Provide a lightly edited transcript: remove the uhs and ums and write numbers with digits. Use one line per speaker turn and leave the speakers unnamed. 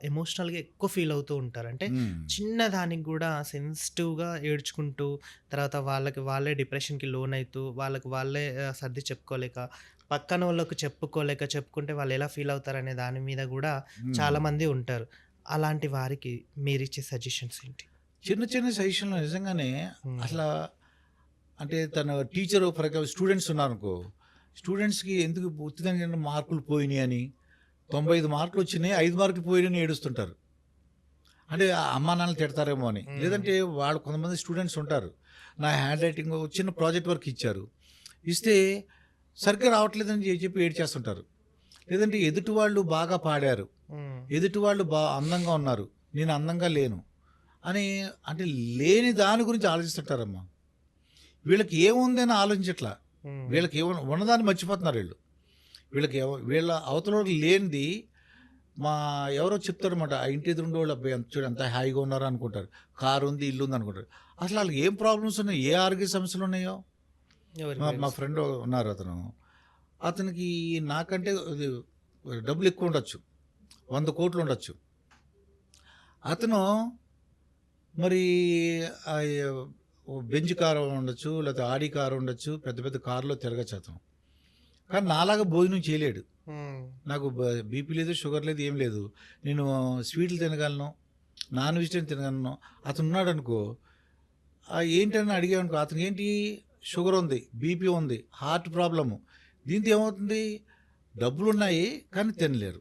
ఎమోషనల్‌గా ఎక్కువ ఫీల్ అవుతూ ఉంటారు. అంటే
హ్మ్.
చిన్న దానికి గూడా సెన్సిటివ్‌గా ఏడ్చుకుంటూ, తర్వాత వాళ్ళకి వాళ్ళే డిప్రెషన్‌కి లోనైతూ, వాళ్ళకి వాళ్ళే సర్ది చెప్పుకోలేక, పక్కనోళ్ళకి చెప్పుకోలేక, చెప్పుకుంటే వాళ్ళెలా ఫీల్ అవుతారనే దాని మీద గూడా
హ్మ్.
చాలామంది ఉంటారు. అలాంటి వారికి మీరిచ్చే సజెషన్స్ ఏంటి?
చిన్న చిన్న సజెషన్‌లు నిజంగానే
హ్మ్.
అసలా అంటే తను టీచరు ఫర్ ఎగ్జాంపుల్ స్టూడెంట్స్ ఉన్నారనుకో, స్టూడెంట్స్‌కి ఎందుకు ఉత్తితంగా మార్కులు పోయినాయని, 95 మార్కులొచ్చినాయి, 5 మార్కులు పోయినాయని ఏడుస్తుంటారు. అంటే అమ్మానాన్నలు తిడతారేమో అని.
హ్మ్.
లేదంటే వాళ్ళు కొంతమంది స్టూడెంట్స్ ఉంటారు. నా హ్యాండ్ రైటింగ్ చిన్న ప్రాజెక్ట్ వర్క్ ఇచ్చారు. ఇస్తే సరిగ్గా రావట్లేదని చెప్పి ఏడ్చేస్తుంటారు. లేదంటే ఎదుటి వాళ్ళు బాగా పాడారు.
హ్మ్.
ఎదుటి వాళ్ళు అందంగా ఉన్నారు. నేను అందంగా లేను. అని అంటే లేని దాని గురించి ఆలోచిస్తుంటారమ్మా. వీళ్ళకి ఏముందని ఆలోచించట్లా.
హ్మ్.
వీళ్ళకి ఉన్నదాన్ని మర్చిపోతున్నారు వీళ్ళు. వీళ్ళ అవతలోళ్ళకి లేనిది మా ఎవరో చెప్తారన్నమాట. ఆ ఇంటి ఎదురుండోళ్ళు అబ్బా! చూడు ఎంత హాయిగా ఉన్నారో అనుకుంటారు. కారుంది, ఇల్లుంది అనుకుంటారు. అసలు ఆళ్ళకి ఏం ప్రాబ్లమ్స్ ఉన్నాయి? ఏ ఆరోగ్య సమస్యలున్నాయో?
ఎవరికి
మా మా
తెలుసు?
ఫ్రెండ్ ఉన్నారు అతను. అతనికి నాకంటే ఇది డబ్బులెక్కువుండొచ్చు. 100,00,00,000 ఉండొచ్చు. అతను మరి ఆహ్, బెంజ్ కారు ఉండొచ్చు, లేకపోతే ఆడి కారు ఉండొచ్చు. పెద్ద పెద్ద కార్‌లో తిరగచ్చతను. కానీ నాలాగా భోజనం చేయలేడు.
హ్మ్.
నాకు బీపీ లేదు, షుగర్ లేదు, ఏం లేదు. నేను స్వీటులు తినగలను, నాన్ వెజిటేరియన్ తినగలను. అతనున్నాడనుకో, ఏంటని అడిగామనుకో, అతనికేంటి షుగర్ ఉంది, బీపీ ఉంది, హార్ట్ ప్రాబ్లము. దీంతో ఏమవుతుంది? డబ్బులున్నాయి కానీ తినలేరు.